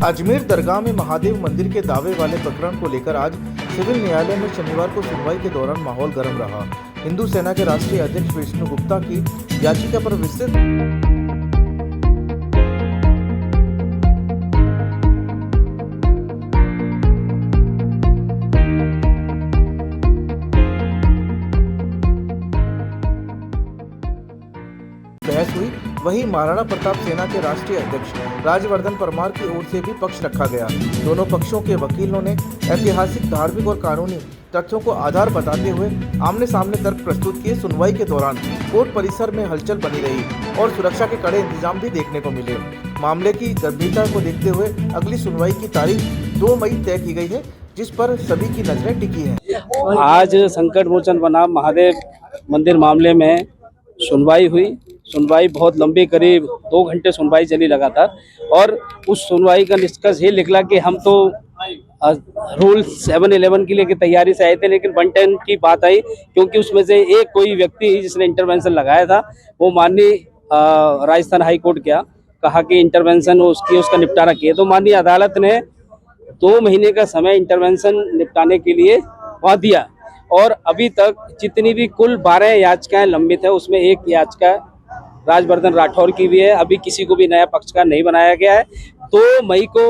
अजमेर दरगाह में महादेव मंदिर के दावे वाले प्रकरण को लेकर आज सिविल न्यायालय में शनिवार को सुनवाई के दौरान माहौल गर्म रहा। हिंदू सेना के राष्ट्रीय अध्यक्ष विष्णु गुप्ता की याचिका पर विस्तृत बहस हुई। वहीं महाराणा प्रताप सेना के राष्ट्रीय अध्यक्ष राजवर्धन परमार की ओर से भी पक्ष रखा गया। दोनों पक्षों के वकीलों ने ऐतिहासिक, धार्मिक और कानूनी तथ्यों को आधार बताते हुए आमने सामने तर्क प्रस्तुत किए। सुनवाई के दौरान कोर्ट परिसर में हलचल बनी रही और सुरक्षा के कड़े इंतजाम भी देखने को मिले। मामले की गंभीरता को देखते हुए अगली सुनवाई की तारीख 2 मई तय की गई है, जिस पर सभी की नजरें टिकी हैं। आज संकट मोचन बना महादेव मंदिर मामले में सुनवाई हुई। सुनवाई बहुत लंबी, करीब 2 घंटे सुनवाई चली लगातार, और उस सुनवाई का निष्कर्ष ये निकला कि हम तो रूल 711 के लिए की तैयारी से आए थे, लेकिन 110 की बात आई, क्योंकि उसमें से एक कोई व्यक्ति जिसने इंटरवेंशन लगाया था वो माननीय राजस्थान हाई कोर्ट क्या कहा कि इंटरवेंशन उसका निपटारा किया। तो माननीय अदालत ने 2 महीने का समय इंटरवेंशन निपटाने के लिए वहाँ दिया, और अभी तक जितनी भी कुल 12 याचिकाएं लंबित है, उसमें एक याचिका राजवर्धन राठौर की भी है। अभी किसी को भी नया पक्षकार नहीं बनाया गया है। 2 मई को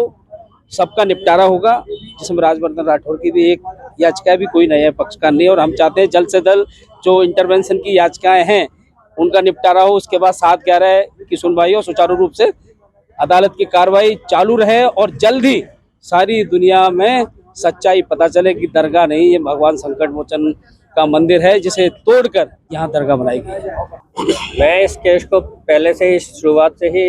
सबका निपटारा होगा, जिसमें राजवर्धन राठौर की भी एक याचिका भी, कोई नया पक्षकार नहीं। और हम चाहते हैं जल्द से जल्द जो इंटरवेंशन की याचिकाएं हैं उनका निपटारा हो। उसके बाद 7/11 की सुनवाई हो, सुचारू रूप से अदालत की कार्रवाई चालू रहे, और जल्द ही सारी दुनिया में सच्चाई पता चले कि दरगाह नहीं, ये भगवान संकट मोचन का मंदिर है, जिसे तोड़कर यहाँ दरगाह बनाई गई है। मैं इस केस को पहले से ही, शुरुआत से ही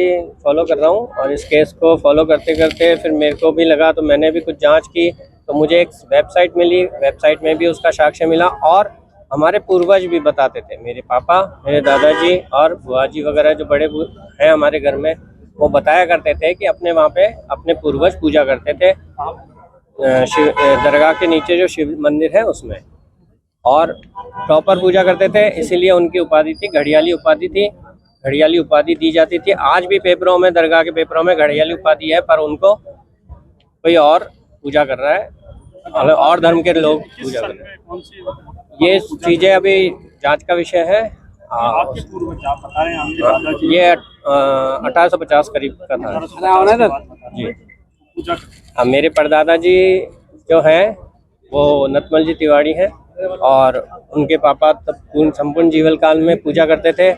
फॉलो कर रहा हूँ, और इस केस को फॉलो करते करते फिर मेरे को भी लगा, तो मैंने भी कुछ जांच की, तो मुझे एक वेबसाइट मिली। वेबसाइट में भी उसका साक्ष्य मिला, और हमारे पूर्वज भी बताते थे, मेरे पापा, मेरे दादाजी और बुआ जी वगैरह जो बड़े हैं हमारे घर में, वो बताया करते थे कि अपने वहाँ पे अपने पूर्वज पूजा करते थे शिव दरगाह के नीचे जो शिव मंदिर है उसमें, और प्रॉपर पूजा करते थे। इसीलिए उनकी उपाधि थी, घड़ियाली उपाधि थी। घड़ियाली उपाधि दी जाती थी। आज भी पेपरों में, दरगाह के पेपरों में घड़ियाली उपाधि है, पर उनको कोई और पूजा कर रहा है, और धर्म के लोग पूजा कर रहे हैं। ये चीज़ें अभी जांच का विषय है। ये 1850 करीब का था जी। अब मेरे परदादा जी जो हैं वो नतमल जी तिवारी हैं, और उनके पापा तब संपूर्ण जीवन काल में पूजा करते थे,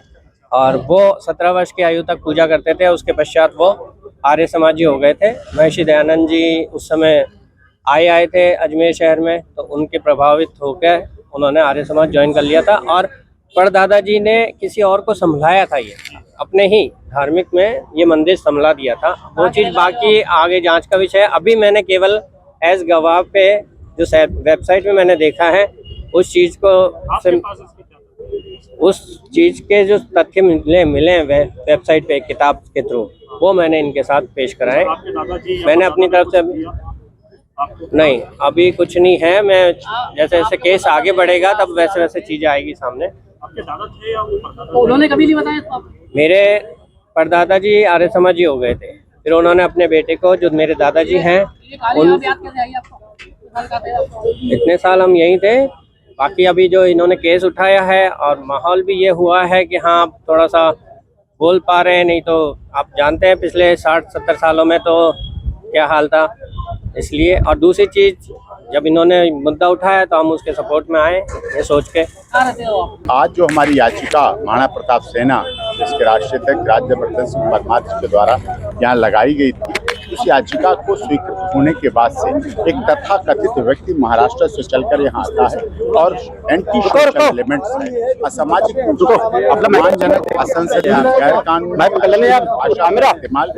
और वो 17 वर्ष की आयु तक पूजा करते थे। उसके पश्चात वो आर्य समाजी हो गए थे। महर्षि दयानंद जी उस समय आए थे अजमेर शहर में, तो उनके प्रभावित होकर उन्होंने आर्य समाज ज्वाइन कर लिया था, और परदादा जी ने किसी और को संभलाया था। ये अपने ही धार्मिक में ये मंदिर संभला दिया था। वो चीज़ बाकी आगे जांच का विषय है। अभी मैंने केवल एज गवाह पे जो वेबसाइट में मैंने देखा है, उस चीज़ को, उस चीज़ के जो तथ्य मिले हैं वेबसाइट पे किताब के थ्रू, वो मैंने इनके साथ पेश कराए। मैंने अपनी तरफ से नहीं, अभी कुछ नहीं है। मैं जैसे जैसे केस आगे बढ़ेगा तब वैसे वैसे चीज़ें आएगी सामने। आपके दादा थे या उन्होंने कभी नहीं बताया था? मेरे परदादा जी आर्य समाजी हो गए थे, फिर उन्होंने अपने बेटे को, जो मेरे दादाजी हैं, इतने साल हम यहीं थे। बाकी अभी जो इन्होंने केस उठाया है, और माहौल भी ये हुआ है कि हाँ थोड़ा सा बोल पा रहे हैं, नहीं तो आप जानते हैं पिछले 60-70 सालों में तो क्या हाल था, इसलिए। और दूसरी चीज़, जब इन्होंने मुद्दा उठाया तो हम उसके सपोर्ट में आए, ये सोच के। आज जो हमारी याचिका महाराणा प्रताप सेना, जिसके राष्ट्रीय अध्यक्ष राज्यवर्धन सिंह परमार के द्वारा यहाँ लगाई गई थी, उस याचिका को स्वीकृत होने के बाद से एक तथाकथित व्यक्ति महाराष्ट्र से चलकर यहाँ आता है और एंटी सोशल एलिमेंट्स हैं, असामाजिक अपमानजनक, असंसदीय, गैर कानूनी भाषा का इस्तेमाल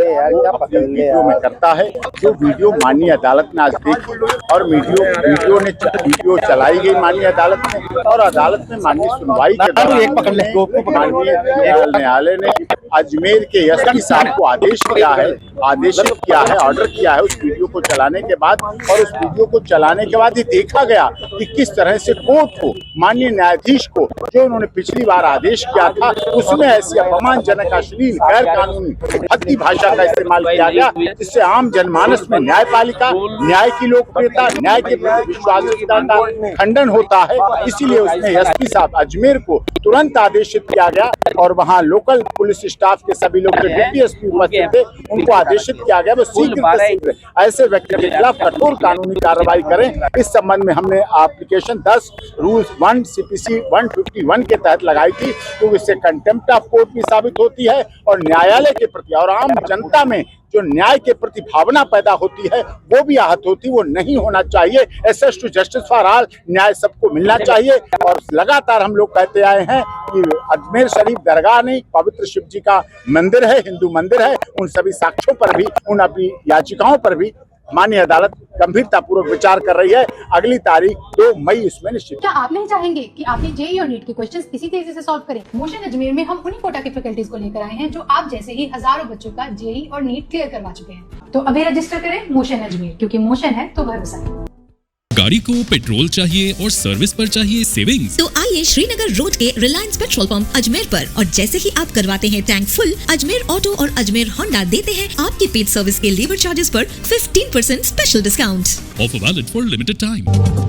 वीडियो में करता है, जो वीडियो माननीय अदालत ने आज देखी, और वीडियो चलाई गई माननीय अदालत में, और अदालत में माननीय सुनवाई के दौरान माननीय न्यायालय ने अजमेर के एसपी साहब को आदेशित किया है, ऑर्डर किया है उस वीडियो को चलाने के बाद। और उस वीडियो को चलाने के बाद ही देखा गया कि किस तरह से कोर्ट को, माननीय न्यायाधीश को, जो उन्होंने पिछली बार आदेश किया था, उसमें ऐसी अपमानजनक, अश्लील, गैर कानूनी, भद्दी भाषा का इस्तेमाल किया गया, जिससे आम जनमानस में न्यायपालिका, न्याय की लोकप्रियता, न्याय के प्रति विश्वासनीयता का खंडन होता है। इसीलिए उसने एसपी साहब अजमेर को तुरंत आदेशित किया गया और वहां लोकल पुलिस स्टाफ के सभी लोग, जो डिप्टी एसपी उपस्थित थे, उनको आदेशित किया गया वो शीघ्र से शीघ्र ऐसे व्यक्ति के खिलाफ कठोर कानूनी कार्रवाई करें। इस संबंध में हमने एप्लीकेशन 10 रूल्स 1 CPC 151 के तहत लगाई थी, क्योंकि इससे कंटेम्प्ट ऑफ कोर्ट भी साबित होती है और न्यायालय के प्रति और आम जनता में जो न्याय के प्रति भावना पैदा होती है वो भी आहत होती, वो नहीं होना चाहिए। Access to justice for all, न्याय सबको मिलना चाहिए। और लगातार हम लोग कहते आए हैं कि अजमेर शरीफ दरगाह नहीं, पवित्र शिव जी का मंदिर है, हिंदू मंदिर है। उन सभी साक्ष्यों पर भी, उन अपनी याचिकाओं पर भी माननीय अदालत गंभीरतापूर्वक विचार कर रही है। अगली तारीख 2 मई इसमें निश्चित। क्या आप नहीं चाहेंगे कि आपने जेईई और नीट के क्वेश्चंस इसी तेजी से सॉल्व करें? मोशन अजमेर में हम उन्हीं कोटा के फैकल्टीज को लेकर आए हैं जो आप जैसे ही हजारों बच्चों का जेईई और नीट क्लियर करवा चुके हैं। तो अभी रजिस्टर करें मोशन अजमेर, क्योंकि मोशन है तो भरोसा है। गाड़ी को पेट्रोल चाहिए और सर्विस पर चाहिए सेविंग्स, तो आइए श्रीनगर रोड के रिलायंस पेट्रोल पंप अजमेर पर, और जैसे ही आप करवाते हैं टैंक फुल, अजमेर ऑटो और अजमेर होंडा देते हैं आपकी पेड सर्विस के लेबर चार्जेस पर 15% special discount. Offer valid for limited time.